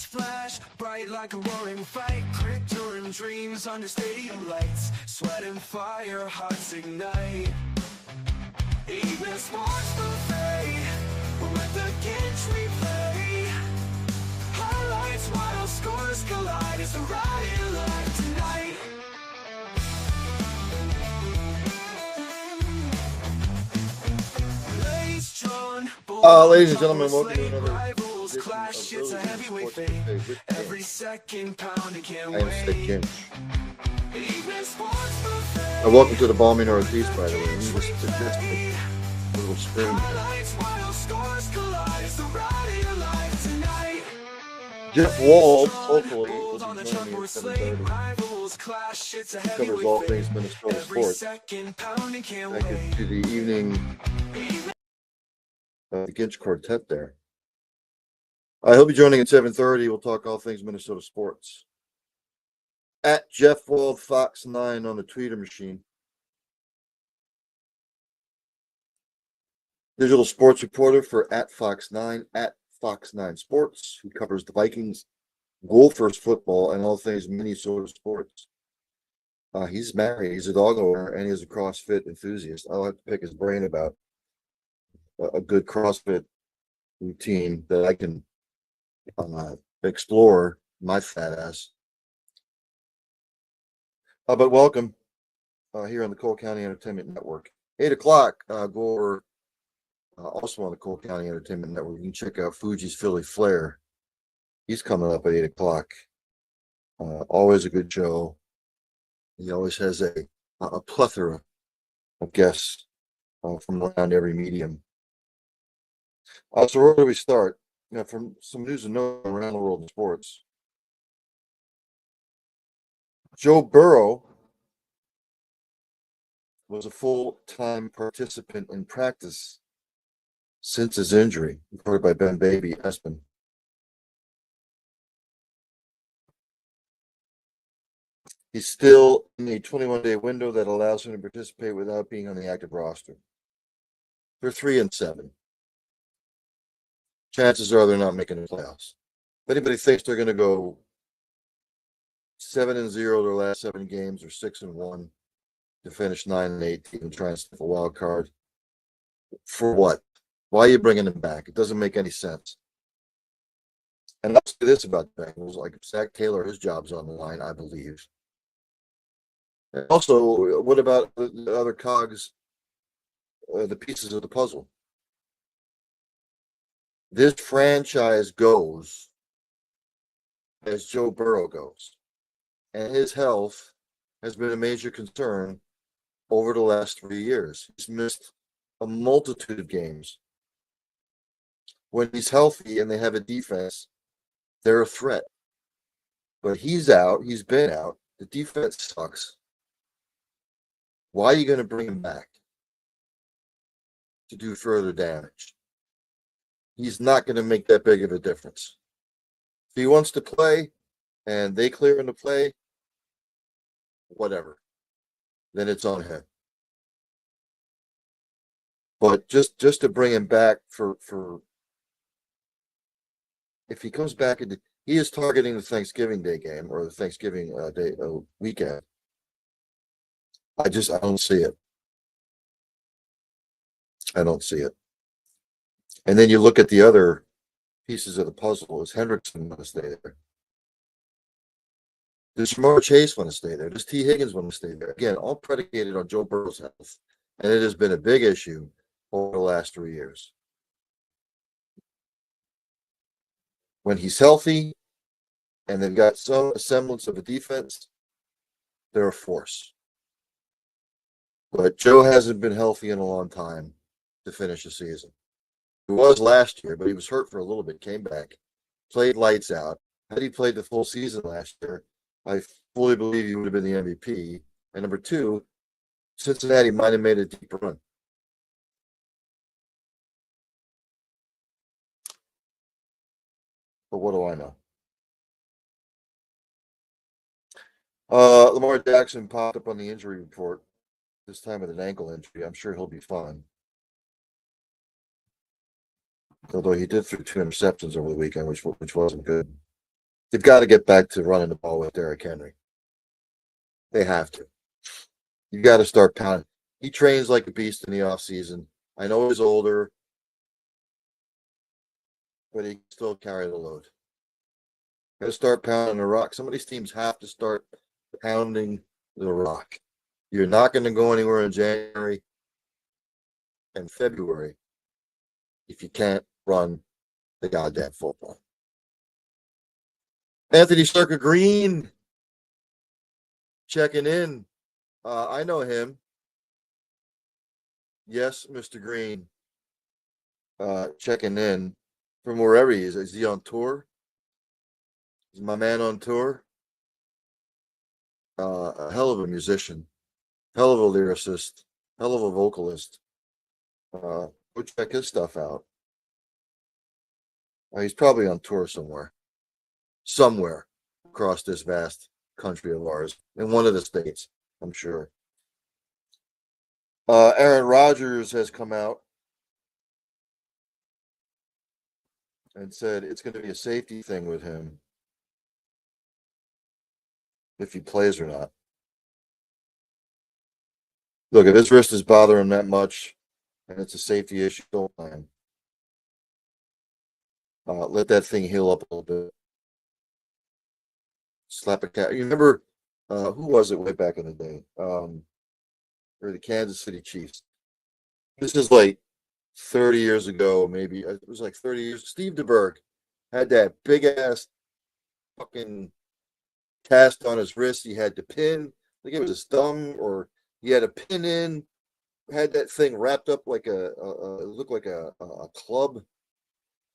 flash, bright like a roaring fight. Cryptorum dreams under stadium lights. Sweat and fire, hearts ignite. Evening sports buffet, with the Ginch replay. Highlights, wild scores collide. It's a riot live tonight. Ladies and gentlemen, welcome to another edition clash. of It's a heavyweight fate. Every second pounding can't I am Stick wait. Jim. Evening sports buffet. Welcome to the Balmy Northeast, by the way. We just suggested a little screen here. Highlights, wild scores collide. It's a riot live tonight. Jeff WALD, hopefully, will On the be joining me chalkboard at slate, 7:30. rivals clash. It's a Covers all heavyweight fate. things Minnesota Every sports. second pounding can't Back wait. into the evening the Ginch Quartet there. He'll be joining at 7:30. We'll talk all things Minnesota sports. At Jeff WALD Fox 9 on the Twitter machine. Digital sports reporter for at Fox 9, at Fox 9 Sports, who covers the Vikings, Gophers football, and all things Minnesota sports. He's married, he's a dog owner, and he's a CrossFit enthusiast. I'll have to pick his brain about a good CrossFit routine that I can explore my fat ass. But welcome here on the Cole County Entertainment Network. 8 o'clock, go over also on the Cole County Entertainment Network. You can check out Fuji's Philly Flair. He's coming up at 8 o'clock. Always a good show. He always has a plethora of guests from around every medium. So where do we start? From some news and notes around the world of sports. Joe Burrow was a full-time participant in practice since his injury, reported by Ben Baby Espen. He's still in a 21-day window that allows him to participate without being on the active roster. They're 3-7. Chances are they're not making the playoffs. If anybody thinks they're going to go 7-0 their last 7 games, or 6-1 to finish 9-8, even try and sniff a wild card, for what? Why are you bringing him back? It doesn't make any sense. And I'll say this about the Bengals: like Zach Taylor, his job's on the line, I believe. And also, what about the other cogs, the pieces of the puzzle? This franchise goes as Joe Burrow goes, and his health has been a major concern over the last 3 years. He's missed a multitude of games. When he's healthy and they have a defense, they're a threat. But he's out. He's been out. The defense sucks. Why are you going to bring him back to do further damage? He's not going to make that big of a difference. If he wants to play and they clear him to play, whatever, then it's on him. But just to bring him back for if he comes back into, he is targeting the Thanksgiving Day game or the Thanksgiving Day weekend. I don't see it. I don't see it. And then you look at the other pieces of the puzzle. Is Hendrickson want to stay there? Does Jamar Chase want to stay there? Does T. Higgins want to stay there? Again, all predicated on Joe Burrow's health. And it has been a big issue over the last 3 years. When he's healthy and they've got some semblance of a defense, they're a force. But Joe hasn't been healthy in a long time to finish the season. He was last year, but he was hurt for a little bit, came back, played lights out. Had he played the full season last year, I fully believe he would have been the MVP. And number 2, Cincinnati might have made a deep run. But what do I know? Lamar Jackson popped up on the injury report, this time with an ankle injury. I'm sure he'll be fine. Although he did throw 2 interceptions over the weekend, which wasn't good. They've got to get back to running the ball with Derrick Henry. They have to. You got to start pounding. He trains like a beast in the offseason. I know he's older, but he can still carry the load. Got to start pounding the rock. Some of these teams have to start pounding the rock. You're not going to go anywhere in January and February if you can't run the goddamn football. Anthony Circa Green checking in. I know him. Yes, Mr. Green. Checking in from wherever he is. Is he on tour? Is my man on tour? A hell of a musician, hell of a lyricist, hell of a vocalist. Go check his stuff out. He's probably on tour somewhere across this vast country of ours, in one of the states, I'm sure. Aaron Rodgers has come out and said it's going to be a safety thing with him if he plays or not. Look, if his wrist is bothering him that much and it's a safety issue, don't play him. Let that thing heal up a little bit. Slap a cat. You remember who was it way back in the day? Or the Kansas City Chiefs. This is like 30 years ago, maybe. It was like 30 years. Steve DeBerg had that big ass fucking cast on his wrist. He had the pin. I think it was his thumb, or he had a pin in. Had that thing wrapped up like it looked like a club.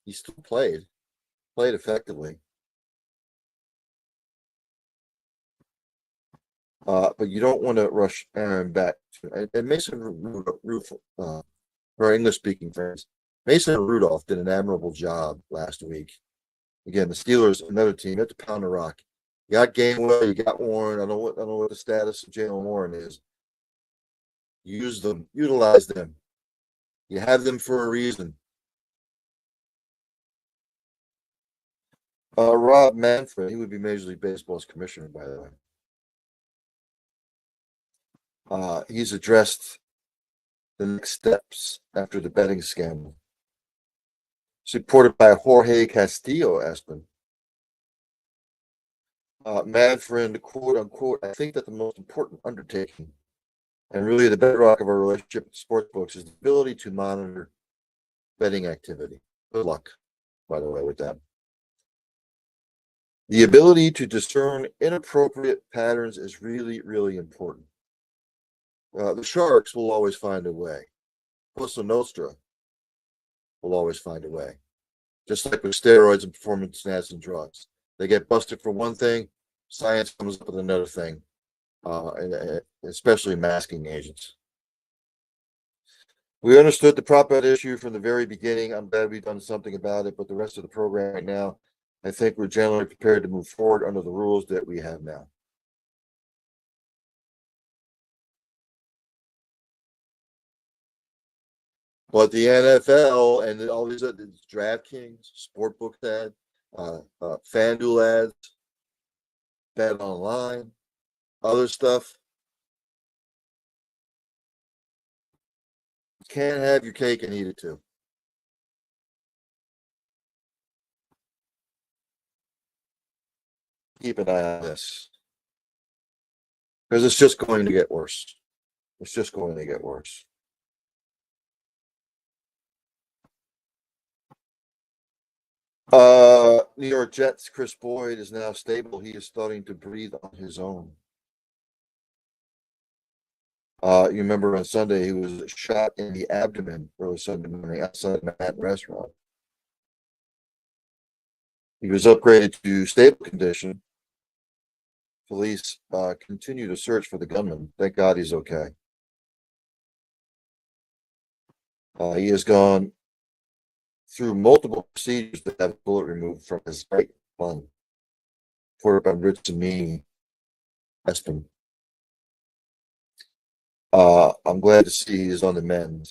He still played effectively. But you don't want to rush Aaron back. And Mason Rudolph, for our English-speaking friends, Mason Rudolph did an admirable job last week. Again, the Steelers, another team, you have to pound the rock. You got Gainwell, you got Warren. I don't know what the status of Jalen Warren is. Use them, utilize them. You have them for a reason. Rob Manfred, he would be Major League Baseball's commissioner, by the way. He's addressed the next steps after the betting scandal. Supported by Jorge Castillo, Aspen. Manfred, quote unquote, I think that the most important undertaking and really the bedrock of our relationship with sportsbooks is the ability to monitor betting activity. Good luck, by the way, with that. The ability to discern inappropriate patterns is really, really important. The Sharks will always find a way. Cosa Nostra will always find a way. Just like with steroids and performance enhancing drugs. They get busted for one thing, science comes up with another thing, and especially masking agents. We understood the prop bet issue from the very beginning. I'm glad we've done something about it, but the rest of the program right now, I think we're generally prepared to move forward under the rules that we have now. But the NFL and all these other DraftKings, Sportbook ad, FanDuel ads, Bet Online, other stuff. You can't have your cake and eat it too. Keep an eye on this. Because it's just going to get worse. It's just going to get worse. New York Jets, Chris Boyd is now stable. He is starting to breathe on his own. You remember on Sunday he was shot in the abdomen early Sunday morning outside a Manhattan restaurant. He was upgraded to stable condition. Police continue to search for the gunman. Thank God he's okay. He has gone through multiple procedures to have a bullet removed from his right lung. Reported by Richard Me, Espen. I'm glad to see he's on the mend.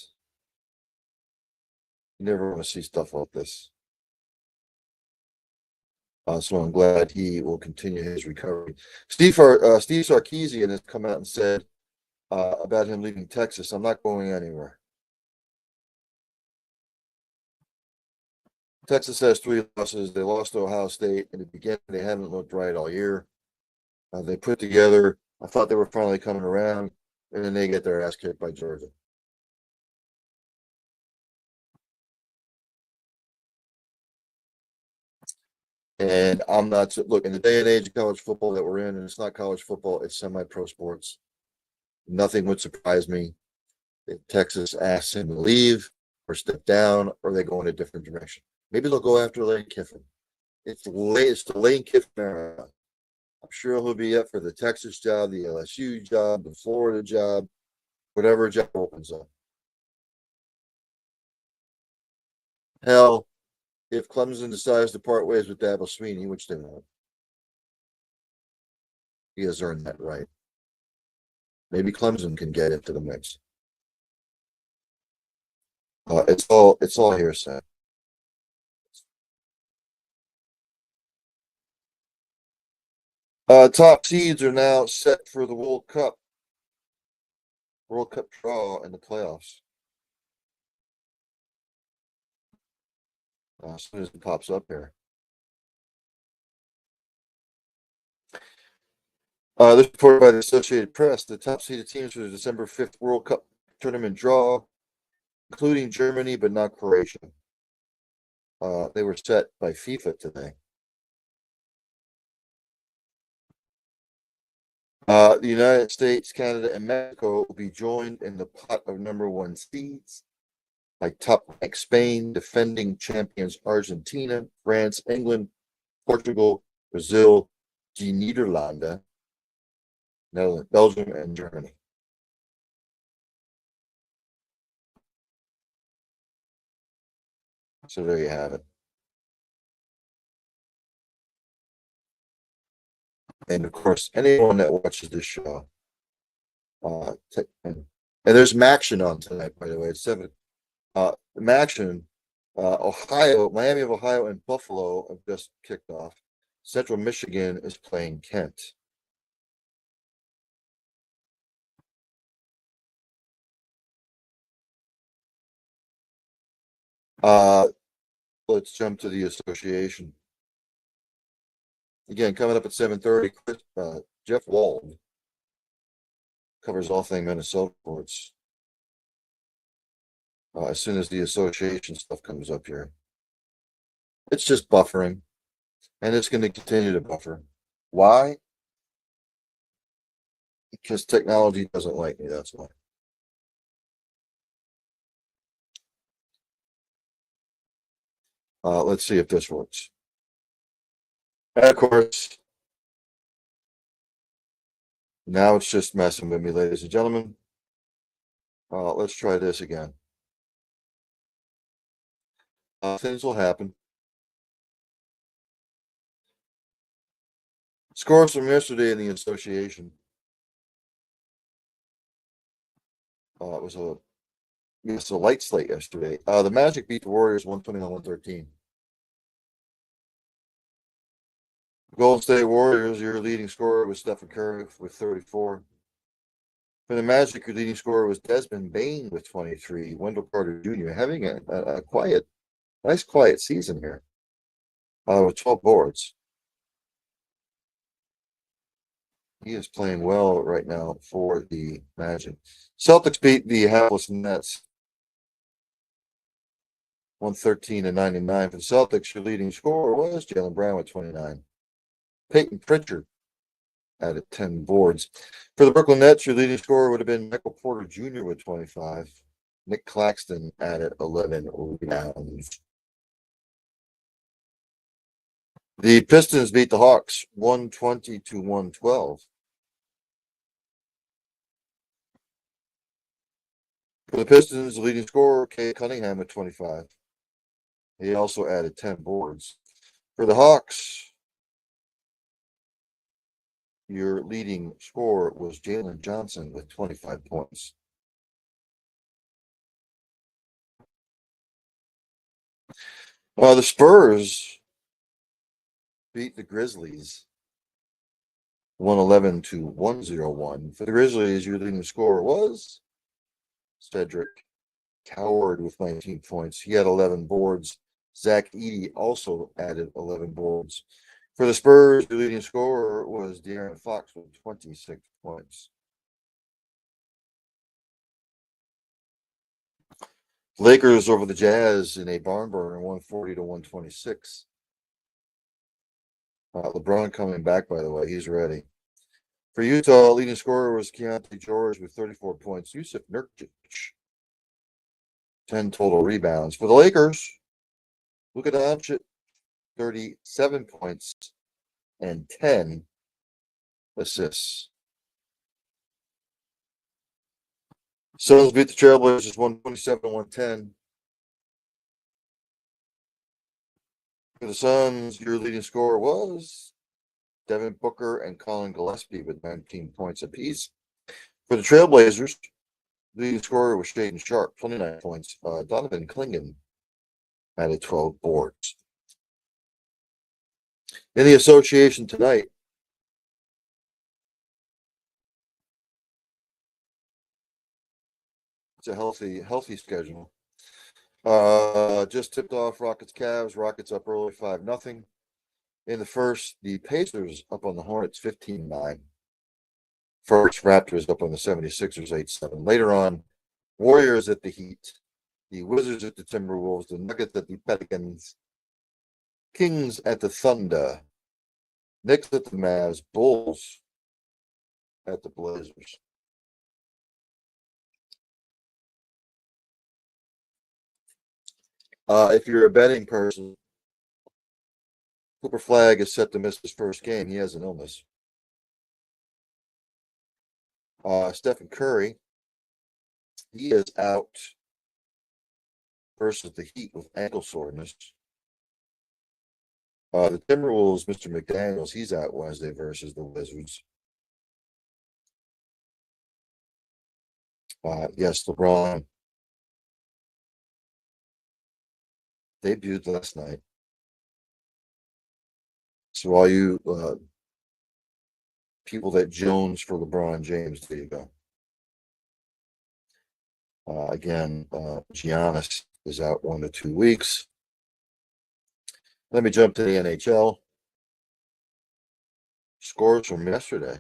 You never want to see stuff like this. So I'm glad he will continue his recovery. Steve Sarkisian has come out and said about him leaving Texas, "I'm not going anywhere." Texas has 3 losses. They lost to Ohio State in the beginning. They haven't looked right all year. They put together. I thought they were finally coming around, and then they get their ass kicked by Georgia. And I'm not look in the day and age of college football that we're in, and it's not college football; it's semi-pro sports. Nothing would surprise me if Texas asks him to leave or step down, or they go in a different direction. Maybe they'll go after Lane Kiffin. It's the Lane Kiffin era. I'm sure he'll be up for the Texas job, the LSU job, the Florida job, whatever job opens up. Hell, if Clemson decides to part ways with Dabo Sweeney, which they won't, he has earned that right. Maybe Clemson can get into the mix. It's all hearsay. Top seeds are now set for the World Cup draw in the playoffs. As soon as it pops up here. This reported by the Associated Press. The top seeded teams for the December 5th World Cup tournament draw, including Germany, but not Croatia. They were set by FIFA today. The United States, Canada, and Mexico will be joined in the pot of number 1 seeds by top ranked Spain, defending champions Argentina, France, England, Portugal, Brazil, the Netherlands, Belgium, and Germany. So there you have it. And of course, anyone that watches this show, and there's Maction on tonight, by the way. It's 7. Maction, Ohio, Miami of Ohio, and Buffalo have just kicked off. Central Michigan is playing Kent. Let's jump to the association. Again, coming up at 7:30, Jeff WALD covers all things Minnesota sports. As soon as the association stuff comes up here, it's just buffering, and it's going to continue to buffer. Why? Because technology doesn't like me. That's why. Let's see if this works. And of course, now it's just messing with me, ladies and gentlemen. Let's try this again. Things will happen. Scores from yesterday in the association. It was a light slate yesterday. The Magic beat the Warriors 121-113. Golden State Warriors, your leading scorer was Stephen Curry with 34. For the Magic, your leading scorer was Desmond Bane with 23. Wendell Carter Jr. having a nice quiet season here with 12 boards. He is playing well right now for the Magic. Celtics beat the hapless Nets 113-99. For the Celtics, your leading scorer was Jaylen Brown with 29. Peyton Pritchard added 10 boards. For the Brooklyn Nets, your leading scorer would have been Michael Porter Jr. with 25. Nick Claxton added 11 rebounds. The Pistons beat the Hawks 120-112. For the Pistons, the leading scorer, Cade Cunningham with 25. He also added 10 boards. For the Hawks, your leading scorer was Jalen Johnson with 25 points. The Spurs beat the Grizzlies 111-101. For the Grizzlies, your leading scorer was Cedric Coward with 19 points. He had 11 boards. Zach Edey also added 11 boards. For the Spurs, the leading scorer was De'Aaron Fox with 26 points. Lakers over the Jazz in a barn burner, 140-126. LeBron coming back, by the way. He's ready. For Utah, leading scorer was Keontae George with 34 points. Yusuf Nurkic, 10 total rebounds. For the Lakers, Luka Doncic, 37 points and 10 assists. Suns beat the Trailblazers 127-110. For the Suns, your leading scorer was Devin Booker and Colin Gillespie with 19 points apiece. For the Trailblazers, the leading scorer was Shaedon Sharpe, 29 points. Donovan Clingan added 12 boards. In the association tonight, it's a healthy schedule. Just tipped off Rockets Cavs. Rockets up early 5-0. In the first, the Pacers up on the Hornets 15-9. First, Raptors up on the 76ers 8-7. Later on, Warriors at the Heat, the Wizards at the Timberwolves, the Nuggets at the Pelicans, Kings at the Thunder, Knicks at the Mavs, Bulls at the Blazers. If you're a betting person, Cooper Flagg is set to miss his first game. He has an illness. Stephen Curry, he is out versus the Heat with ankle soreness. The Timberwolves, Mr. McDaniels, he's out Wednesday versus the Wizards. Yes, LeBron debuted last night. So all you people that Jones for LeBron James, there you go. Again, Giannis is out 1 to 2 weeks. Let me jump to the NHL. Scores from yesterday.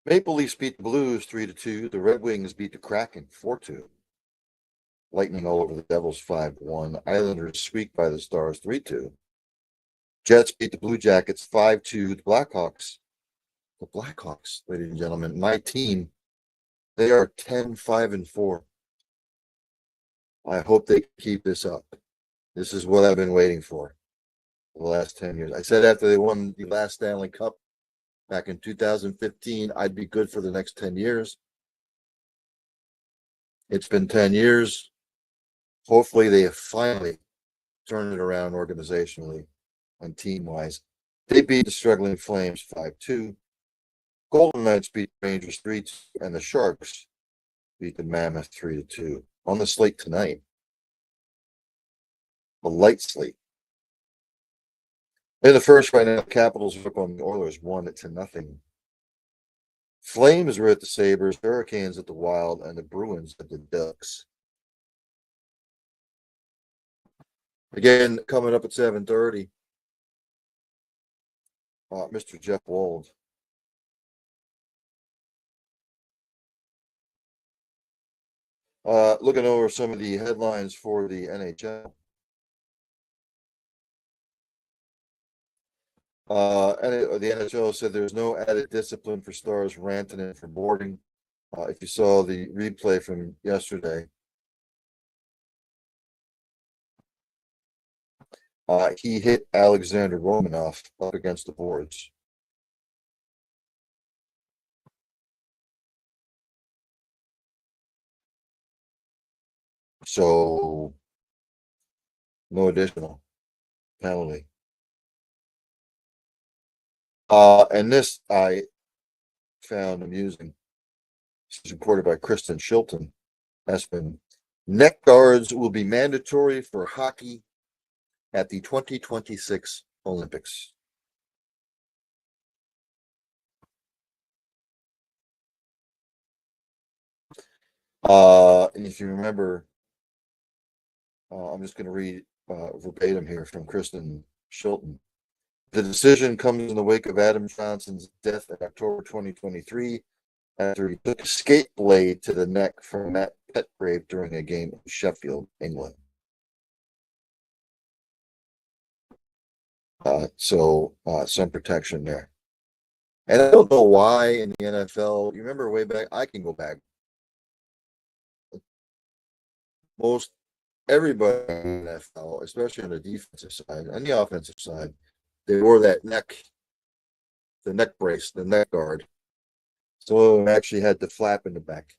Maple Leafs beat the Blues 3-2. The Red Wings beat the Kraken 4-2. Lightning all over the Devils 5-1. Islanders squeaked by the Stars 3-2. Jets beat the Blue Jackets 5-2. The Blackhawks, ladies and gentlemen, my team, they are 10-5-4. I hope they keep this up. This is what I've been waiting for the last 10 years. I said after they won the last Stanley Cup back in 2015, I'd be good for the next 10 years. It's been 10 years. Hopefully they have finally turned it around organizationally and team-wise. They beat the struggling Flames 5-2. Golden Knights beat Rangers 3-2, and the Sharks beat the Mammoth 3-2. On the slate tonight, a light slate. In the first right now, Capitals are up on the Oilers 1-0. Flames are at the Sabres, Hurricanes at the Wild, and the Bruins at the Ducks. Again, coming up at 7:30, Mr. Jeff WALD. Looking over some of the headlines for the NHL. And the NHL said there's no added discipline for Stars Rantanen for boarding. If you saw the replay from yesterday, he hit Alexander Romanov up against the boards. So, no additional penalty. And this I found amusing. This is reported by Kristen Shilton, Espen. Neck guards will be mandatory for hockey at the 2026 Olympics. If you remember, I'm just going to read verbatim here from Kristen Shilton. The decision comes in the wake of Adam Johnson's death in October 2023 after he took a skate blade to the neck from Matt Petgrave during a game in Sheffield, England. So some protection there. And I don't know why in the NFL, you remember way back, I can go back. Most everybody in the NFL, especially on the defensive side and the offensive side, they wore that the neck brace, the neck guard. So it actually had the flap in the back.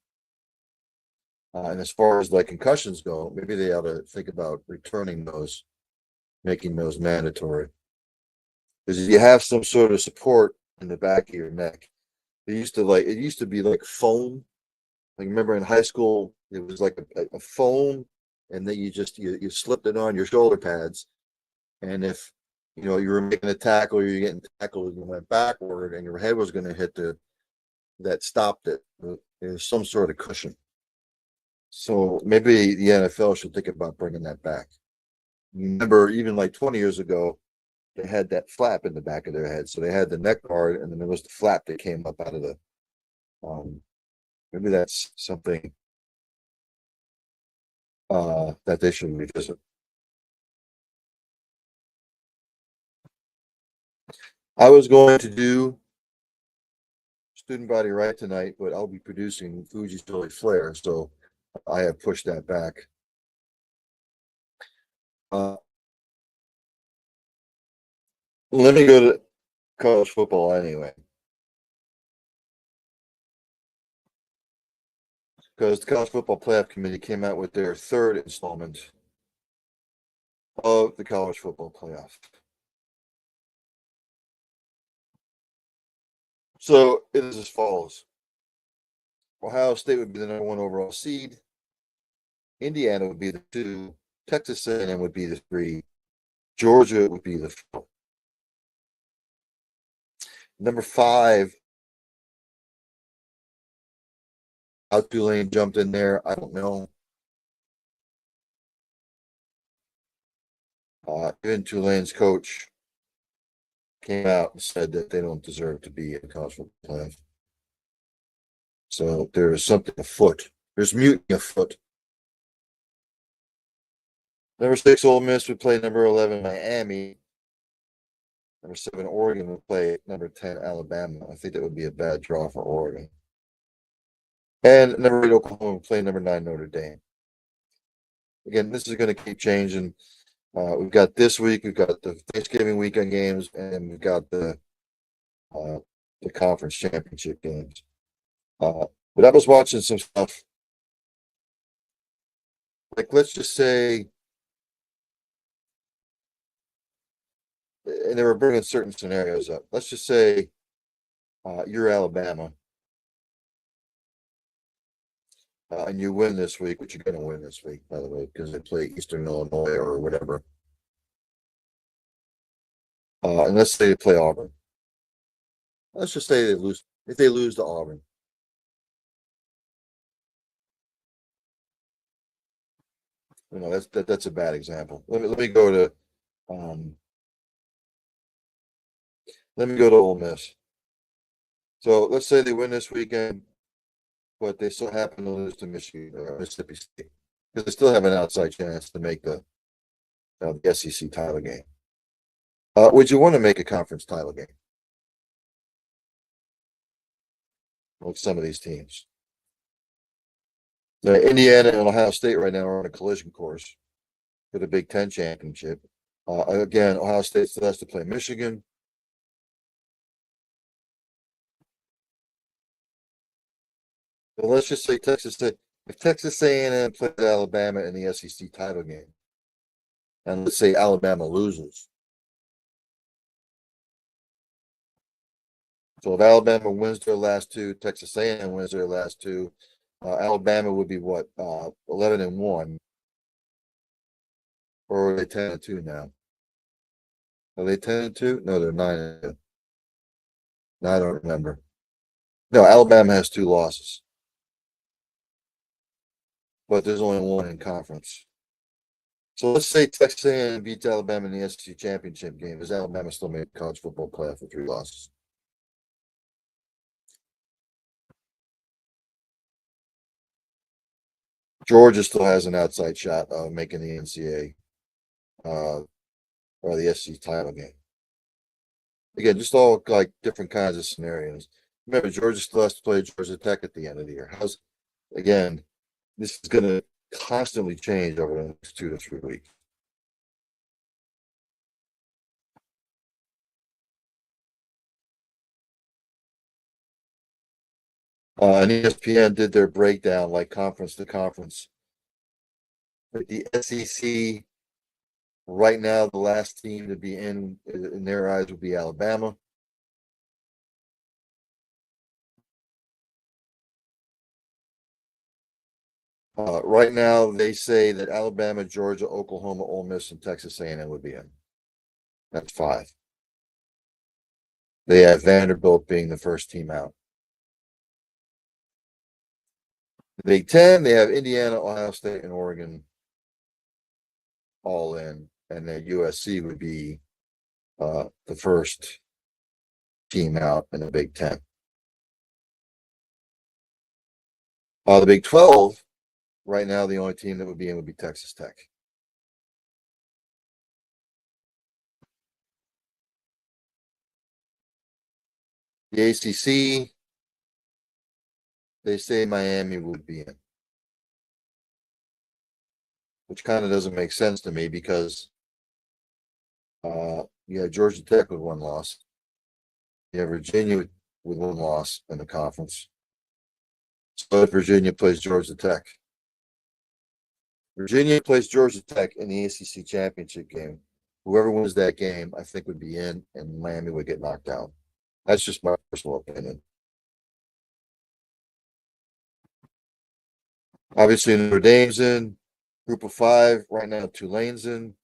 And as far as like concussions go, maybe they ought to think about returning those, making those mandatory. Because if you have some sort of support in the back of your neck, it used to be like foam. Like remember in high school, it was like a foam, and then you slipped it on your shoulder pads. And if you were making a tackle or you're getting tackled and you went backward and your head was going to hit that stopped it. There's some sort of cushion. So maybe the NFL should think about bringing that back. Remember, even like 20 years ago, they had that flap in the back of their head. So they had the neck guard, and then there was the flap that came up out of the. Maybe that's something that they should revisit. I was going to do student body right tonight, but I'll be producing Fuji's Philly Flare, so I have pushed that back. Let me go to college football anyway, because the College Football Playoff Committee came out with their third installment of the College Football Playoff. So it is as follows. Ohio State would be the #1 overall seed. Indiana would be the 2. Texas A&M would be the 3. Georgia would be the 4. Number 5. How Tulane jumped in there, I don't know. Even Tulane's coach came out and said that they don't deserve to be in the college football playoff. So there is something afoot. There's mutiny afoot. Number 6, Ole Miss would play number 11, Miami. Number 7, Oregon would play number 10, Alabama. I think that would be a bad draw for Oregon. And number 8, Oklahoma would play number 9, Notre Dame. Again, this is going to keep changing. We've got this week, we've got the Thanksgiving weekend games, and we've got the conference championship games. But I was watching some stuff. Like, let's just say, and they were bringing certain scenarios up. Let's just say you're Alabama, and you win this week, which you're going to win this week, by the way, because they play Eastern Illinois or whatever. And let's say they play Auburn. Let's just say they lose. If they lose to Auburn, that's a bad example. Let me go to Ole Miss. So let's say they win this weekend, but they still happen to lose to Michigan or Mississippi State because they still have an outside chance to make the SEC title game. Would you want to make a conference title game? Like some of these teams. Indiana and Ohio State right now are on a collision course for the Big Ten championship. Again, Ohio State still has to play Michigan. But let's just say if Texas A&M plays Alabama in the SEC title game, and let's say Alabama loses. So if Alabama wins their last 2, Texas A&M wins their last 2, Alabama would be what, 11-1, or are they 10-2 now? Are they 10-2? No, they're 9-2. No, I don't remember. No, Alabama has 2 losses, but there's only one in conference. So let's say Texas A&M beats Alabama in the SEC championship game. Does Alabama still make the college football playoff with 3 losses? Georgia still has an outside shot of making the NCAA or the SEC title game. Again, just all like different kinds of scenarios. Remember, Georgia still has to play Georgia Tech at the end of the year. Again, this is going to constantly change over the next 2 to 3 weeks. And ESPN did their breakdown like conference to conference. But the SEC right now, the last team to be in their eyes would be Alabama. Right now, they say that Alabama, Georgia, Oklahoma, Ole Miss, and Texas A&M would be in. That's 5. They have Vanderbilt being the first team out. The Big Ten, they have Indiana, Ohio State, and Oregon all in, and then USC would be the first team out in the Big Ten. The Big 12, right now, the only team that would be in would be Texas Tech. The ACC, they say Miami would be in, which kind of doesn't make sense to me because you have Georgia Tech with 1 loss. You have Virginia with 1 loss in the conference. So if Virginia plays Georgia Tech. Virginia plays Georgia Tech in the ACC championship game. Whoever wins that game, I think, would be in, and Miami would get knocked out. That's just my personal opinion. Obviously, Notre Dame's in. Group of 5 right now. Tulane's in.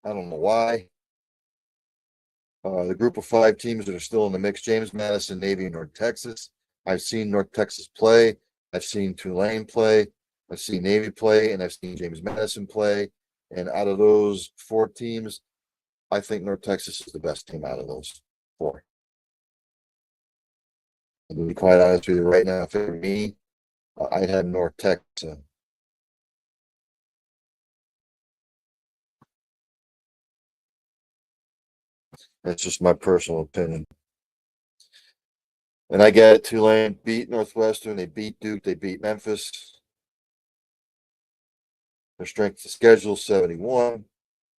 I don't know why. The group of 5 teams that are still in the mix: James Madison, Navy, and North Texas. I've seen North Texas play. I've seen Tulane play. I've seen Navy play, and I've seen James Madison play. And out of those 4 teams, I think North Texas is the best team out of those 4. And to be quite honest with you, right now, for me, I'd have North Texas. That's just my personal opinion. And I get it. Tulane beat Northwestern. They beat Duke. They beat Memphis. Their strength of schedule 71,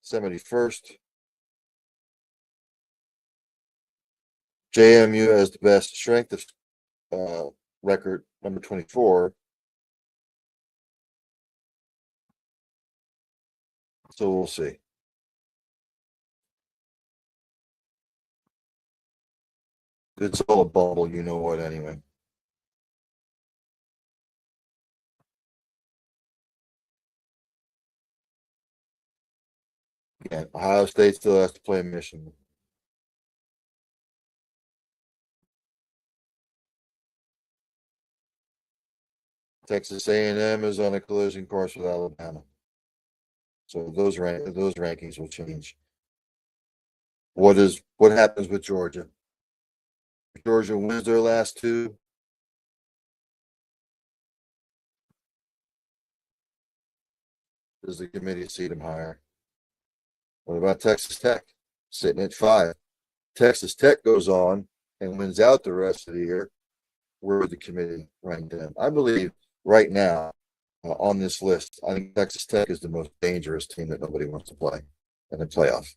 71st. JMU has the best strength of record, number 24. So we'll see. It's all a bubble, you know what, anyway. Again, Ohio State still has to play Michigan. Texas A&M is on a collision course with Alabama. So those rankings will change. What happens with Georgia? If Georgia wins their last 2, does the committee seat them higher? What about Texas Tech sitting at 5? Texas Tech goes on and wins out the rest of the year. Where would the committee rank them? I believe right now on this list, I think Texas Tech is the most dangerous team that nobody wants to play in the playoff.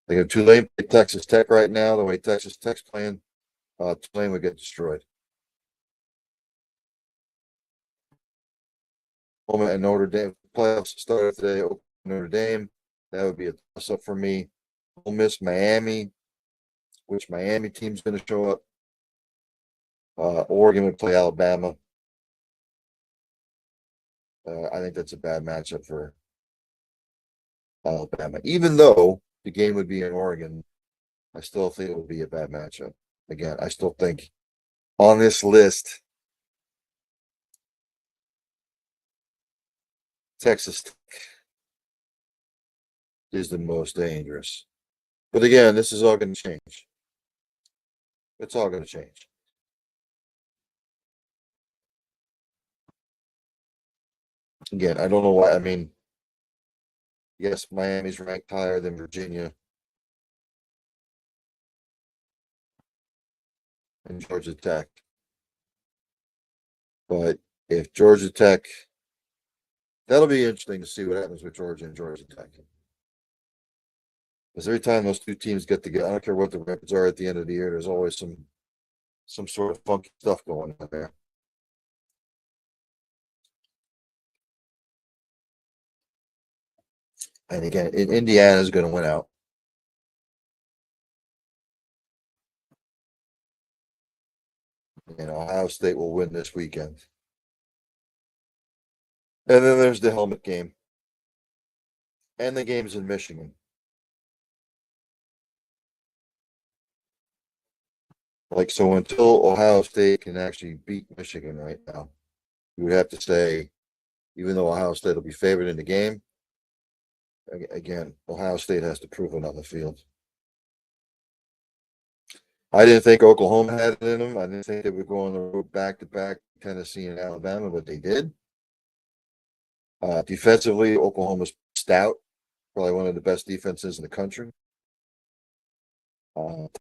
They have Tulane play Texas Tech right now. The way Texas Tech's playing, Tulane would get destroyed. Oklahoma and Notre Dame playoffs started today. Notre Dame, that would be a toss up for me. Ole Miss, Miami, which Miami team's going to show up? Oregon would play Alabama. I think that's a bad matchup for Alabama. Even though the game would be in Oregon, I still think it would be a bad matchup. Again, I still think on this list, Texas Tech is the most dangerous. But again, this is all going to change. It's all going to change. Again, I don't know why. I mean, yes, Miami's ranked higher than Virginia and Georgia Tech. But if Georgia Tech, that'll be interesting to see what happens with Georgia and Georgia Tech. Because every time those two teams get together, I don't care what the records are at the end of the year, there's always some sort of funky stuff going on there. And again, Indiana is going to win out. And Ohio State will win this weekend. And then there's the helmet game. And the game's in Michigan. Like, so until Ohio State can actually beat Michigan right now, you would have to say, even though Ohio State will be favored in the game, again, Ohio State has to prove it on the field. I didn't think Oklahoma had it in them. I didn't think they would go on the road back-to-back Tennessee and Alabama, but they did. Defensively, Oklahoma's stout, probably one of the best defenses in the country.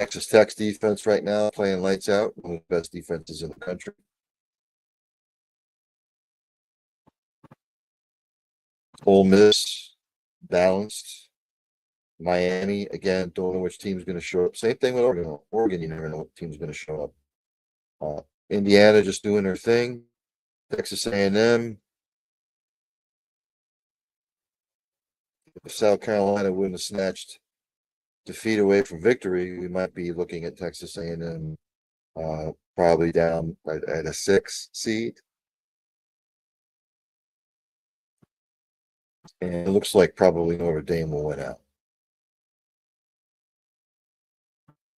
Texas Tech's defense right now playing lights out, one of the best defenses in the country. Ole Miss, balanced. Miami, again, don't know which team's going to show up. Same thing with Oregon. Oregon, you never know what team's going to show up. Indiana just doing their thing. Texas A&M. If South Carolina wouldn't have snatched defeat away from victory, we might be looking at Texas A&M probably down at a 6 seed. And it looks like probably Notre Dame will win out.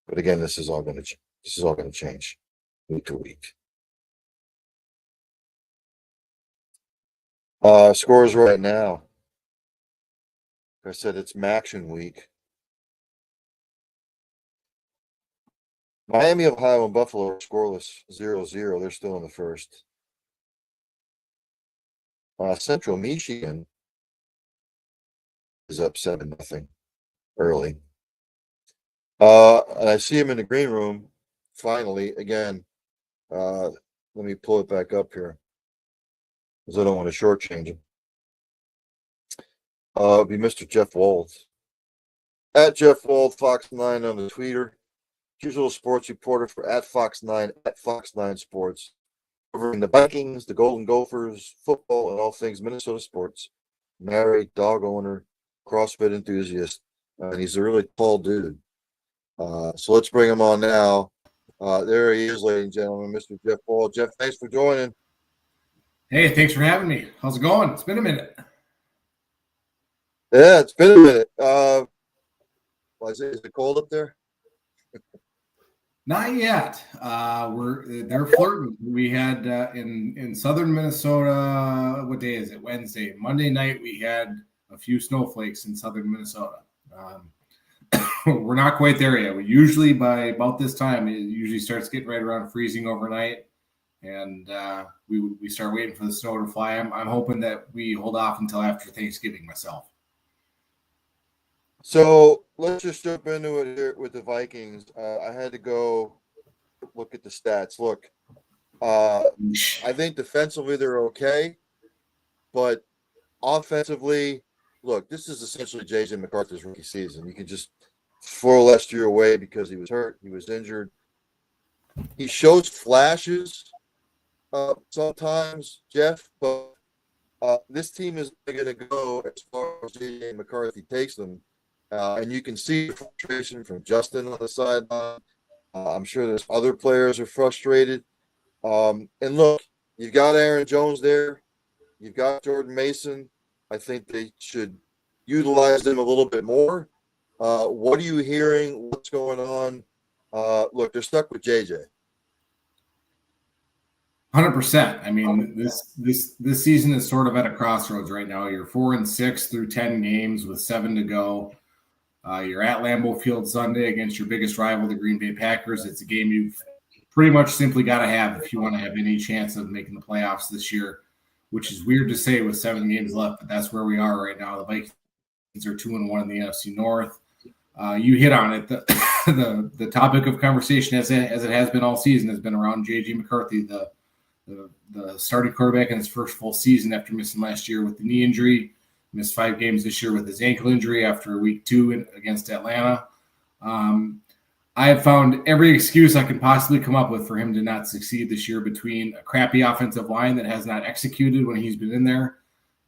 But again, this is all going to change week to week. Scores right now. Like I said, it's Maction week. Miami, Ohio, and Buffalo are scoreless 0-0. They're still in the first. Central Michigan is up 7-0 early. And I see him in the green room. Finally, again, let me pull it back up here because I don't want to shortchange him. It'll be Mr. Jeff WALD. At Jeff WALD, Fox 9 on the Twitter. Usual sports reporter for at Fox 9, at Fox 9 Sports. Covering the Vikings, the Golden Gophers, football, and all things Minnesota sports. Married, dog owner, CrossFit enthusiast. And he's a really tall dude. So let's bring him on now. There he is, ladies and gentlemen, Mr. Jeff WALD. Jeff, thanks for joining. Hey, thanks for having me. How's it going? It's been a minute. Yeah, it's been a minute. Is it cold up there? Not yet. They're flirting. We had in southern Minnesota. What day is it? Wednesday. Monday night we had a few snowflakes in southern Minnesota. We're not quite there yet. We usually by about this time it usually starts getting right around freezing overnight, and we start waiting for the snow to fly. I'm hoping that we hold off until after Thanksgiving myself. So let's just jump into it here with the Vikings. I had to go look at the stats. Look, I think defensively they're okay, but offensively, look, this is essentially J.J. McCarthy's rookie season. You can just throw last year away because he was hurt, he was injured. He shows flashes sometimes, Jeff, but this team is going to go as far as J.J. McCarthy takes them. And you can see frustration from Justin on the sideline. I'm sure there's other players are frustrated. And look, you've got Aaron Jones there. You've got Jordan Mason. I think they should utilize them a little bit more. What are you hearing? What's going on? Look, they're stuck with JJ. 100%. I mean, this season is sort of at a crossroads right now. You're 4-6 through 10 games with 7 to go. You're at Lambeau Field Sunday against your biggest rival, the Green Bay Packers. It's a game you've pretty much simply got to have if you want to have any chance of making the playoffs this year, which is weird to say with 7 games left, but that's where we are right now. The Vikings are 2-1 in the NFC North. You hit on it. The topic of conversation, as it has been all season, has been around J.J. McCarthy, the starting quarterback in his first full season after missing last year with the knee injury. Missed 5 games this year with his ankle injury after week 2 against Atlanta. I have found every excuse I can possibly come up with for him to not succeed this year, between a crappy offensive line that has not executed when he's been in there.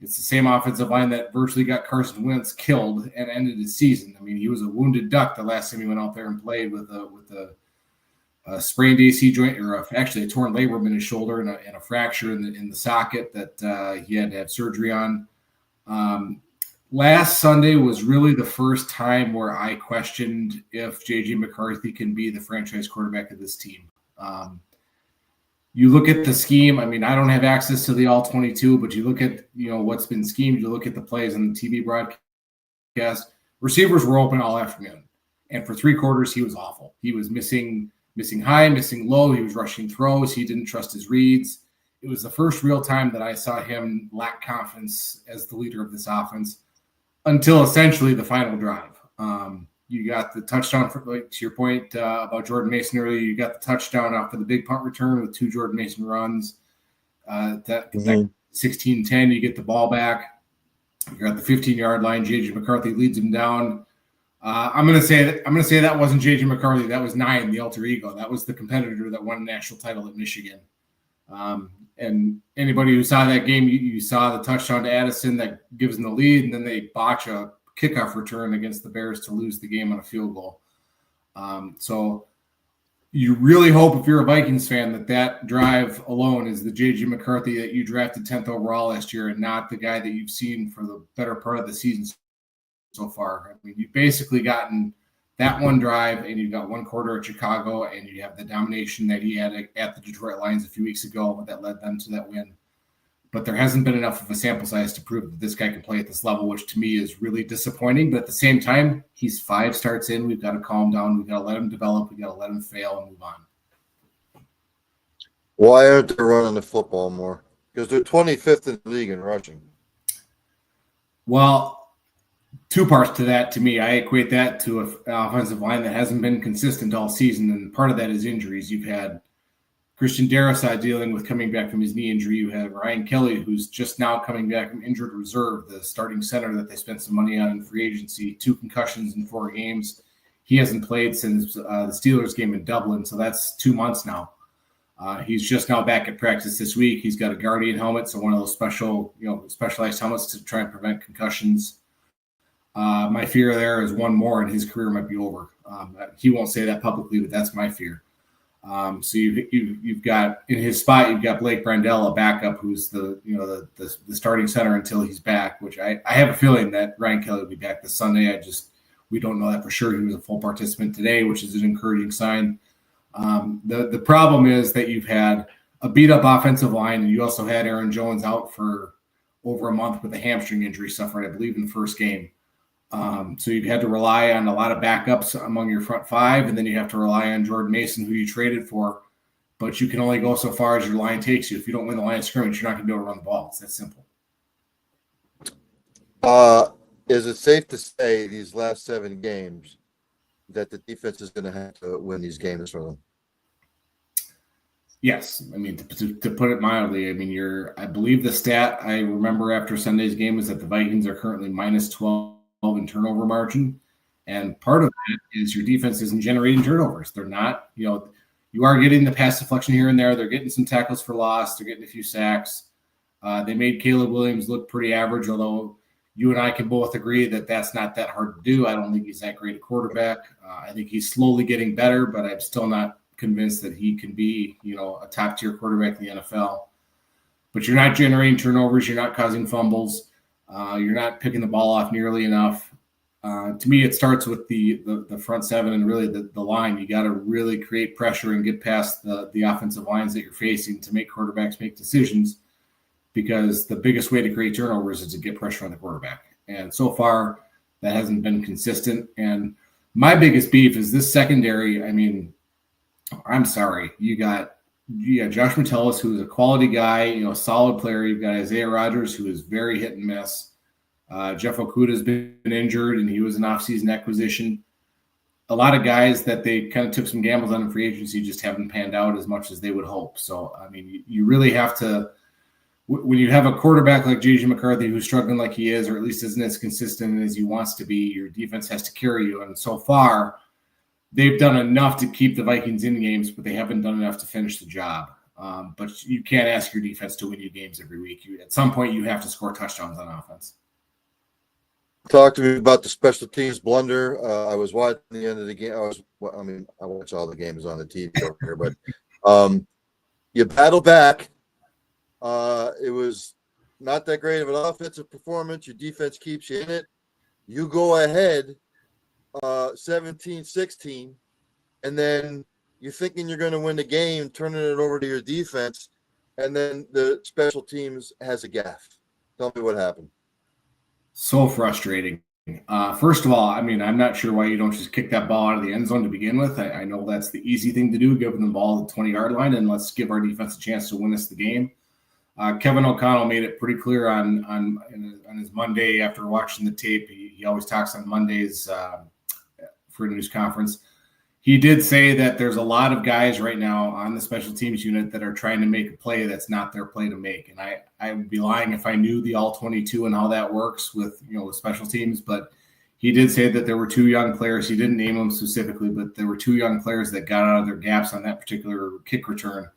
It's the same offensive line that virtually got Carson Wentz killed and ended his season. I mean, he was a wounded duck the last time he went out there and played with a sprained AC joint, or actually a torn labrum in his shoulder and a fracture in the socket that he had to have surgery on. Last Sunday was really the first time where I questioned if J.J. McCarthy can be the franchise quarterback of this team. You look at the scheme. I mean, I don't have access to the all 22, but you look at, what's been schemed. You look at the plays on the TV broadcast. Receivers were open all afternoon, and for 3 quarters, he was awful. He was missing high, missing low. He was rushing throws. He didn't trust his reads. It was the first real time that I saw him lack confidence as the leader of this offense, until essentially the final drive. You got the touchdown, to your point about Jordan Mason earlier. You got the touchdown off of the big punt return with 2 Jordan Mason runs. That 16-10, you get the ball back. You're at the 15-yard line. J.J. McCarthy leads him down. I'm gonna say that wasn't J.J. McCarthy. That was Nine, the alter ego. That was the competitor that won a national title at Michigan. And anybody who saw that game, you saw the touchdown to Addison that gives them the lead, and then they botch a kickoff return against the Bears to lose the game on a field goal. So you really hope, if you're a Vikings fan, that drive alone is the J.J. McCarthy that you drafted 10th overall last year, and not the guy that you've seen for the better part of the season so far. I mean, you've basically gotten that one drive, and you've got 1 quarter at Chicago, and you have the domination that he had at the Detroit Lions a few weeks ago that led them to that win. But there hasn't been enough of a sample size to prove that this guy can play at this level, which to me is really disappointing. But at the same time, he's 5 starts in. We've got to calm down. We've got to let him develop. We've got to let him fail and move on. Why aren't they running the football more? Because they're 25th in the league in rushing. Well, 2 parts to that. To me, I equate that to an offensive line that hasn't been consistent all season, and part of that is injuries. You've had Christian Darrisaw dealing with coming back from his knee injury. You have Ryan Kelly, who's just now coming back from injured reserve, the starting center that they spent some money on in free agency, 2 concussions in 4 games. He hasn't played since the Steelers game in Dublin, so that's 2 months now. He's just now back at practice this week. He's got a Guardian helmet, so one of those specialized helmets to try and prevent concussions. My fear there is one more, and his career might be over. He won't say that publicly, but that's my fear. So you've got in his spot, you've got Blake Brandel, a backup, who's the starting center until he's back. Which I have a feeling that Ryan Kelly will be back this Sunday. We don't know that for sure. He was a full participant today, which is an encouraging sign. The problem is that you've had a beat up offensive line, and you also had Aaron Jones out for over a month with a hamstring injury suffered, I believe, in the first game. So you've had to rely on a lot of backups among your front 5, and then you have to rely on Jordan Mason, who you traded for, but you can only go so far as your line takes you. If you don't win the line of scrimmage, you're not going to be able to run the ball. It's that simple. Is it safe to say these last 7 games that the defense is going to have to win these games for them? Yes. I mean, to put it mildly, I mean, I believe the stat I remember after Sunday's game is that the Vikings are currently minus 12 in turnover margin. And part of that is your defense isn't generating turnovers. They're not, you are getting the pass deflection here and there. They're getting some tackles for loss. They're getting a few sacks. They made Caleb Williams look pretty average, although you and I can both agree that that's not that hard to do. I don't think he's that great a quarterback. I think he's slowly getting better, but I'm still not convinced that he can be, a top tier quarterback in the NFL. But you're not generating turnovers. You're not causing fumbles. You're not picking the ball off nearly enough. To me, it starts with the front seven and really the line. You got to really create pressure and get past the offensive lines that you're facing to make quarterbacks make decisions, because the biggest way to create turnovers is to get pressure on the quarterback. And so far, that hasn't been consistent. And my biggest beef is this secondary. I mean, I'm sorry. You got Josh Metellus, who is a quality guy, a solid player. You've got Isaiah Rodgers, who is very hit and miss. Jeff Okuda has been injured, and he was an offseason acquisition. A lot of guys that they kind of took some gambles on in free agency just haven't panned out as much as they would hope. So, I mean, you really have to, when you have a quarterback like J.J. McCarthy who's struggling like he is, or at least isn't as consistent as he wants to be, your defense has to carry you. And so far, they've done enough to keep the Vikings in games, but they haven't done enough to finish the job. But you can't ask your defense to win you games every week. At some point, you have to score touchdowns on offense. Talk to me about the special teams blunder. I was watching the end of the game. I watch all the games on the TV over here, but you battle back. It was not that great of an offensive performance. Your defense keeps you in it. You go ahead 17-16, and then you're thinking you're going to win the game, turning it over to your defense, and then the special teams has a gaffe. Tell me what happened. So frustrating. First of all, I mean, I'm not sure why you don't just kick that ball out of the end zone to begin with. I know that's the easy thing to do, give them the ball at the 20-yard line, and let's give our defense a chance to win us the game. Kevin O'Connell made it pretty clear on his Monday after watching the tape. He always talks on Mondays for a news conference. He did say that there's a lot of guys right now on the special teams unit that are trying to make a play that's not their play to make. And I would be lying if I knew the all 22 and how that works with special teams. But he did say that there were two young players. He didn't name them specifically, but there were two young players that got out of their gaps on that particular kick return.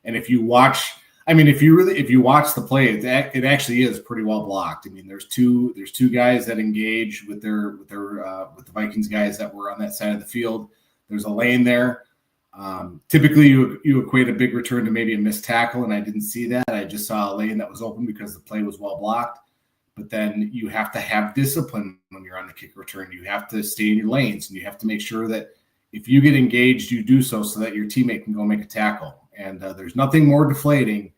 And if you watch the play, it actually is pretty well blocked. I mean, there's two guys that engage with the Vikings guys that were on that side of the field. There's a lane there. Typically, you equate a big return to maybe a missed tackle, and I didn't see that. I just saw a lane that was open because the play was well blocked. But then you have to have discipline when you're on the kick return. You have to stay in your lanes, and you have to make sure that if you get engaged, you do so that your teammate can go make a tackle. And there's nothing more deflating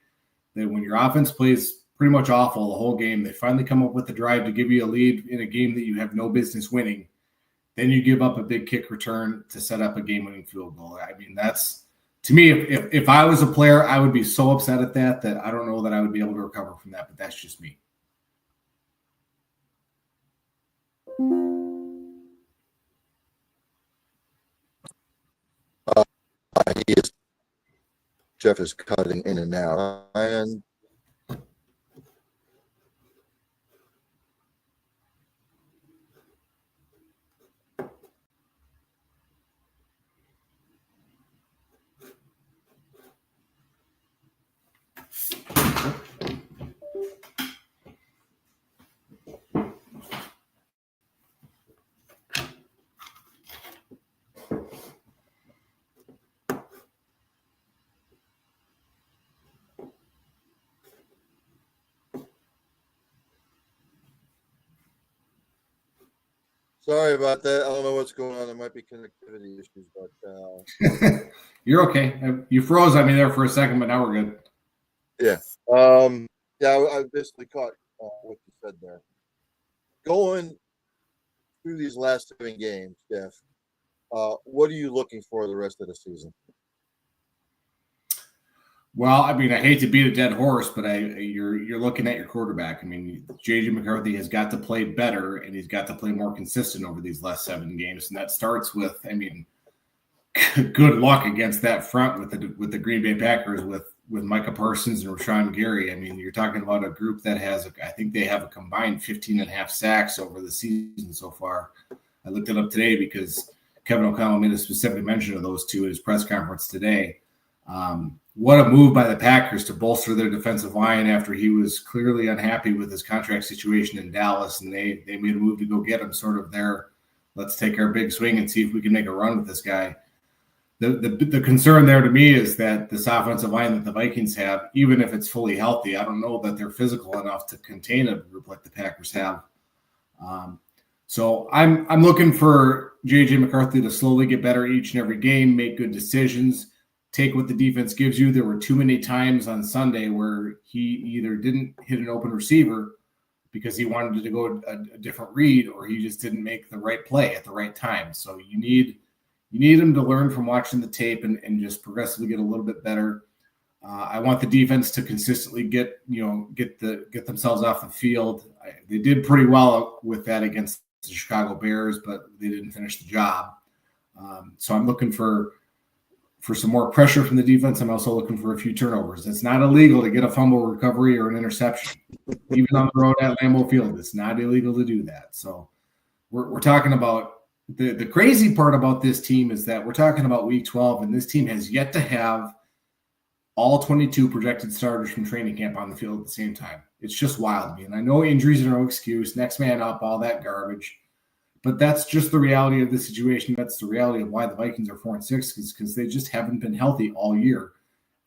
than when your offense plays pretty much awful the whole game. They finally come up with the drive to give you a lead in a game that you have no business winning. Then you give up a big kick return to set up a game-winning field goal. I mean, that's, to me, if I was a player, I would be so upset at that I don't know that I would be able to recover from that, but that's just me. Jeff is cutting in and out. And sorry about that. I don't know what's going on. There might be connectivity issues, but You're okay. You froze on me there for a second, but now we're good. yeah. I basically caught what you said there. Going through these last 7 games, Jeff, what are you looking for the rest of the season? Well, I mean, I hate to beat a dead horse, but you're looking at your quarterback. I mean, J.J. McCarthy has got to play better, and he's got to play more consistent over these last 7 games. And that starts with, I mean, good luck against that front with the Green Bay Packers with Micah Parsons and Rashawn Gary. I mean, you're talking about a group that has, I think they have a combined 15.5 sacks over the season so far. I looked it up today because Kevin O'Connell made a specific mention of those two at his press conference today. What a move by the Packers to bolster their defensive line after he was clearly unhappy with his contract situation in Dallas, and they made a move to go get him, sort of there. Let's take our big swing and see if we can make a run with this guy. The concern there to me is that this offensive line that the Vikings have, even if it's fully healthy, I don't know that they're physical enough to contain a group like the Packers have. So I'm looking for J.J. McCarthy to slowly get better each and every game, make good decisions, take what the defense gives you. There were too many times on Sunday where he either didn't hit an open receiver because he wanted to go a different read, or he just didn't make the right play at the right time. So you need him to learn from watching the tape and just progressively get a little bit better. I want the defense to consistently get themselves off the field. They did pretty well with that against the Chicago Bears, but they didn't finish the job. So I'm looking for some more pressure from the defense. I'm also looking for a few turnovers. It's not illegal to get a fumble recovery or an interception, even on the road at Lambeau Field. It's not illegal to do that. So we're talking about the crazy part about this team is that we're talking about Week 12, and this team has yet to have all 22 projected starters from training camp on the field at the same time. It's just wild to me. And I know injuries are no excuse, next man up, all that garbage. But that's just the reality of the situation. That's the reality of why the Vikings are 4-6, because they just haven't been healthy all year.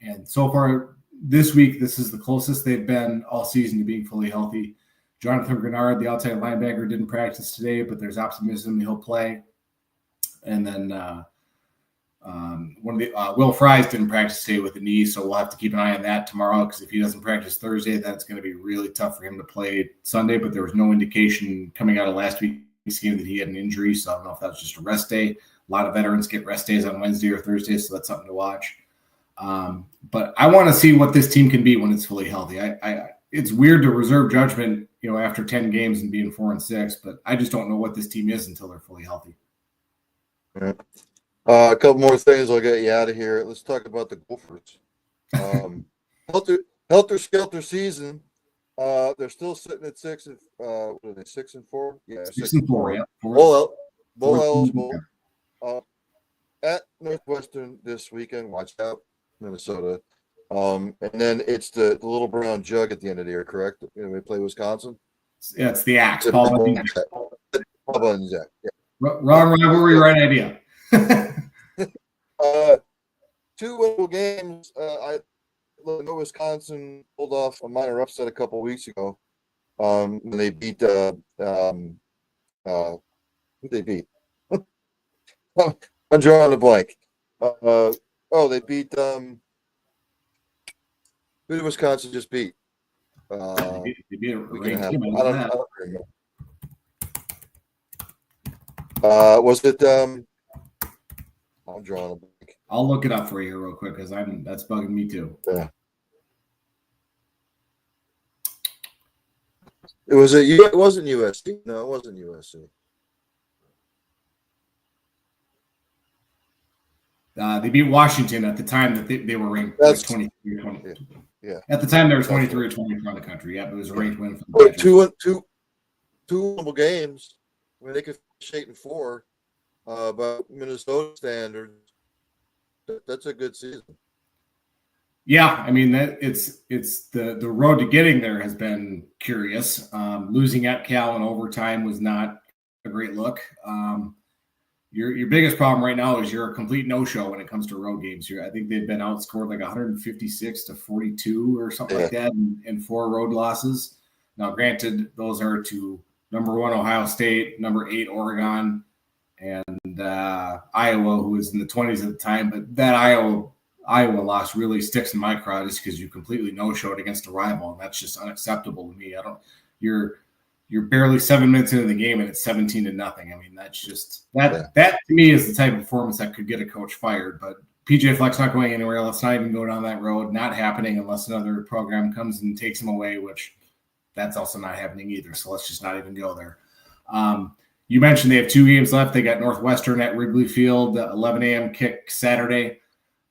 And so far this week, this is the closest they've been all season to being fully healthy. Jonathan Grenard, the outside linebacker, didn't practice today, but there's optimism he'll play. And then Will Fries didn't practice today with a knee, so we'll have to keep an eye on that tomorrow, because if he doesn't practice Thursday, that's going to be really tough for him to play Sunday. But there was no indication coming out of last week's game that he had an injury, so I don't know if that was just a rest day. A lot of veterans get rest days on Wednesday or Thursday, so that's something to watch. But I want to see what this team can be when it's fully healthy. It's weird to reserve judgment, after 10 games and being 4-6, but I just don't know what this team is until they're fully healthy. Yeah. A couple more things, I'll get you out of here. Let's talk about the Gophers. Helter Skelter season. They're still sitting at 6 and what are they, 6-4? Yeah, 6-4. Yeah. Bowl eligible. At Northwestern this weekend. Watch out, Minnesota. And then it's the little brown jug at the end of the year, correct? We play Wisconsin. Yeah, it's the Axe. Paul Bundy's Axe. Yeah. Wrong rivalry, right idea. 2 winnable games. I know Wisconsin pulled off a minor upset a couple weeks ago. When they beat who they beat? I'm drawing a blank. They beat who did Wisconsin just beat? They beat a ranked I team. don't remember. Was it I'm drawing a blank. I'll look it up for you here real quick, because that's bugging me too. Yeah. It wasn't USC. No, it wasn't USC. They beat Washington at the time that they were ranked 23 or 20. Yeah. At the time, they were 23 or 20 around the country. Yeah, but it was a ranked win for the Badgers. Two winnable games. I mean, they could finish 8-4, but Minnesota standards, that's a good season. Yeah, I mean that it's the road to getting there has been curious. Losing at Cal in overtime was not a great look. Your biggest problem right now is you're a complete no-show when it comes to road games. I think they've been outscored like 156-42 or something like that in 4 road losses. Now, granted, those are to number 1 Ohio State, number 8 Oregon, and Iowa, who was in the 20s at the time. But that Iowa loss really sticks in my craw just because you completely no-showed against a rival, and that's just unacceptable to me. You're barely 7 minutes into the game and it's 17-0. I mean, that's just that to me is the type of performance that could get a coach fired. But PJ Fleck's not going anywhere. Let's not even go down that road. Not happening unless another program comes and takes him away, which that's also not happening either. So let's just not even go there. You mentioned they have 2 games left. They got Northwestern at Wrigley Field, 11 a.m. kick Saturday.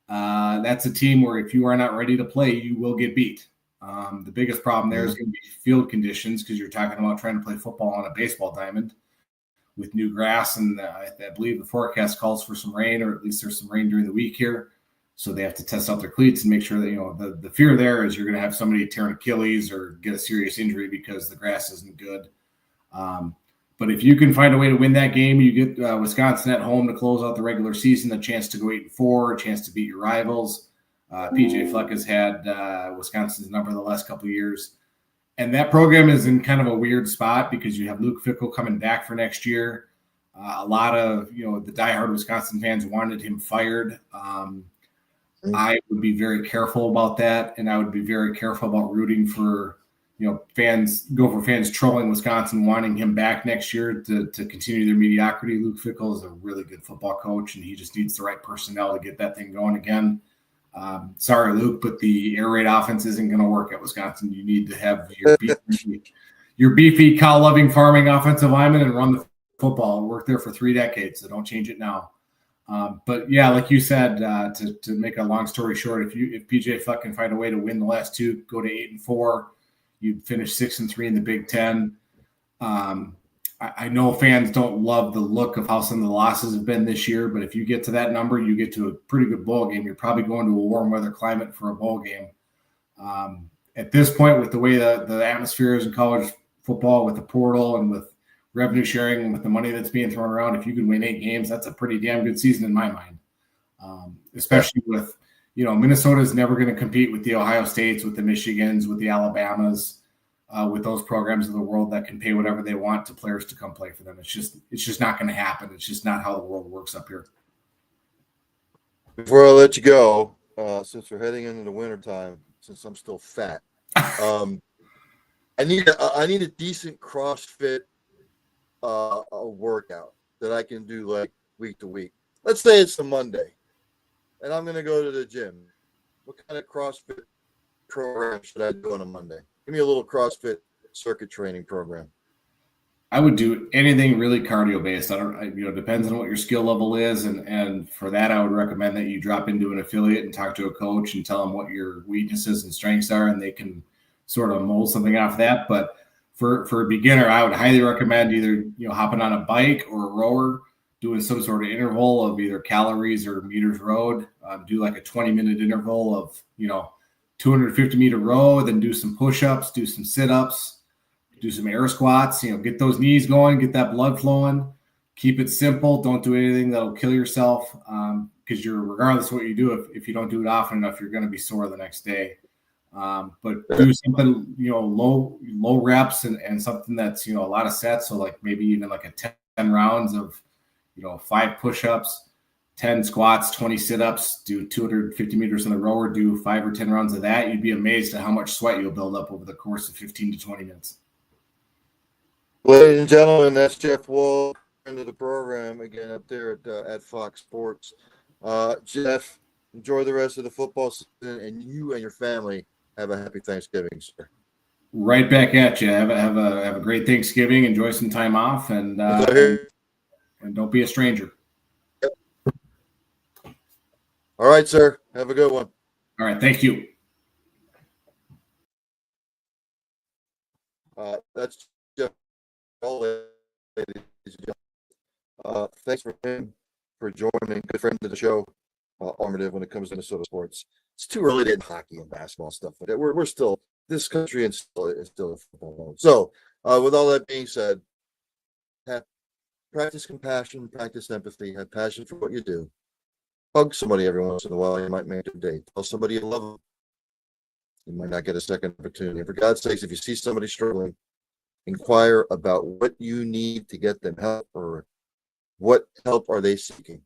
That's a team where if you are not ready to play, you will get beat. The biggest problem there is going to be field conditions, because you're talking about trying to play football on a baseball diamond with new grass. And I believe the forecast calls for some rain, or at least there's some rain during the week here. So they have to test out their cleats and make sure that, the fear there is you're going to have somebody tear an Achilles or get a serious injury because the grass isn't good. But if you can find a way to win that game, you get Wisconsin at home to close out the regular season, a chance to go 8-4, a chance to beat your rivals. PJ Fleck has had Wisconsin's number the last couple of years. And that program is in kind of a weird spot because you have Luke Fickell coming back for next year. A lot of, the diehard Wisconsin fans wanted him fired. I would be very careful about that, and I would be very careful about rooting for, fans trolling Wisconsin, wanting him back next year to continue their mediocrity. Luke Fickell is a really good football coach, and he just needs the right personnel to get that thing going again. Sorry, Luke, but the air raid offense isn't going to work at Wisconsin. You need to have your beefy, cow-loving farming offensive lineman and run the football. It worked there for 3 decades, so don't change it now. But yeah, like you said, to make a long story short, if PJ Fleck can find a way to win the last 2, go to 8-4, you'd finish 6-3 in the Big Ten. I know fans don't love the look of how some of the losses have been this year, but if you get to that number, you get to a pretty good bowl game. You're probably going to a warm weather climate for a bowl game. At this point, with the way the atmosphere is in college football, with the portal and with revenue sharing and with the money that's being thrown around, if you can win 8 games, that's a pretty damn good season in my mind. Especially with, Minnesota is never going to compete with the Ohio States, with the Michigans, with the Alabamas, with those programs of the world that can pay whatever they want to players to come play for them. It's just not going to happen. It's just not how the world works up here. Before I let you go, since we're heading into the wintertime, since I'm still fat, I need a decent CrossFit a workout that I can do like week to week. Let's say it's a Monday and I'm going to go to the gym. What kind of CrossFit program should I do on a Monday? Give me a little CrossFit circuit training program. I would do anything really cardio based. Depends on what your skill level is. And for that, I would recommend that you drop into an affiliate and talk to a coach and tell them what your weaknesses and strengths are, and they can sort of mold something off that. But for a beginner, I would highly recommend either, hopping on a bike or a rower, doing some sort of interval of either calories or meters rowed. Do like a 20-minute interval of, 250-meter row, then do some push-ups, do some sit-ups, do some air squats, get those knees going, get that blood flowing, keep it simple. Don't do anything that'll kill yourself. Because regardless of what you do, if you don't do it often enough, you're going to be sore the next day. But do something, low reps and something that's, a lot of sets. So like maybe even like a 10 rounds of, 5 push-ups, 10 squats, 20 sit-ups, do 250 meters in the rower, do 5 or 10 rounds of that. You'd be amazed at how much sweat you'll build up over the course of 15 to 20 minutes. Ladies and gentlemen, that's Jeff WALD, friend of the program, again up there at Fox Sports. Jeff, enjoy the rest of the football season, and you and your family have a happy Thanksgiving, sir. Right back at you. Have a great Thanksgiving. Enjoy some time off, and don't be a stranger. Yep. All right, sir. Have a good one. All right. Thank you. That's Jeff. Thanks for joining. Good friend of the show, Armative, when it comes to Minnesota sports. It's too early to get hockey and basketball stuff like that. We're still, this country is still a football mode. So, with all that being said, practice compassion, practice empathy, have passion for what you do. Hug somebody every once in a while. You might make their day. Tell somebody you love them. You might not get a second opportunity. And for God's sakes, if you see somebody struggling, inquire about what you need to get them help, or what help are they seeking.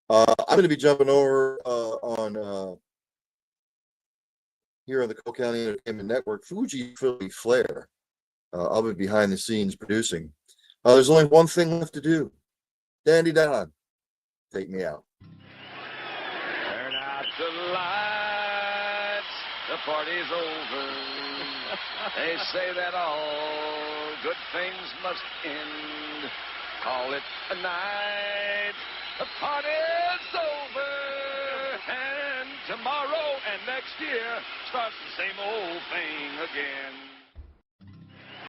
I'm going to be jumping over on here on the Cole County Entertainment Network, Fuji Philly Flair. I'll be behind the scenes producing. There's only one thing left to do. Dandy Don, take me out. Turn out the lights, the party's over. They say that all good things must end. Call it a night, the party's over. And tomorrow and next year starts the same old thing again.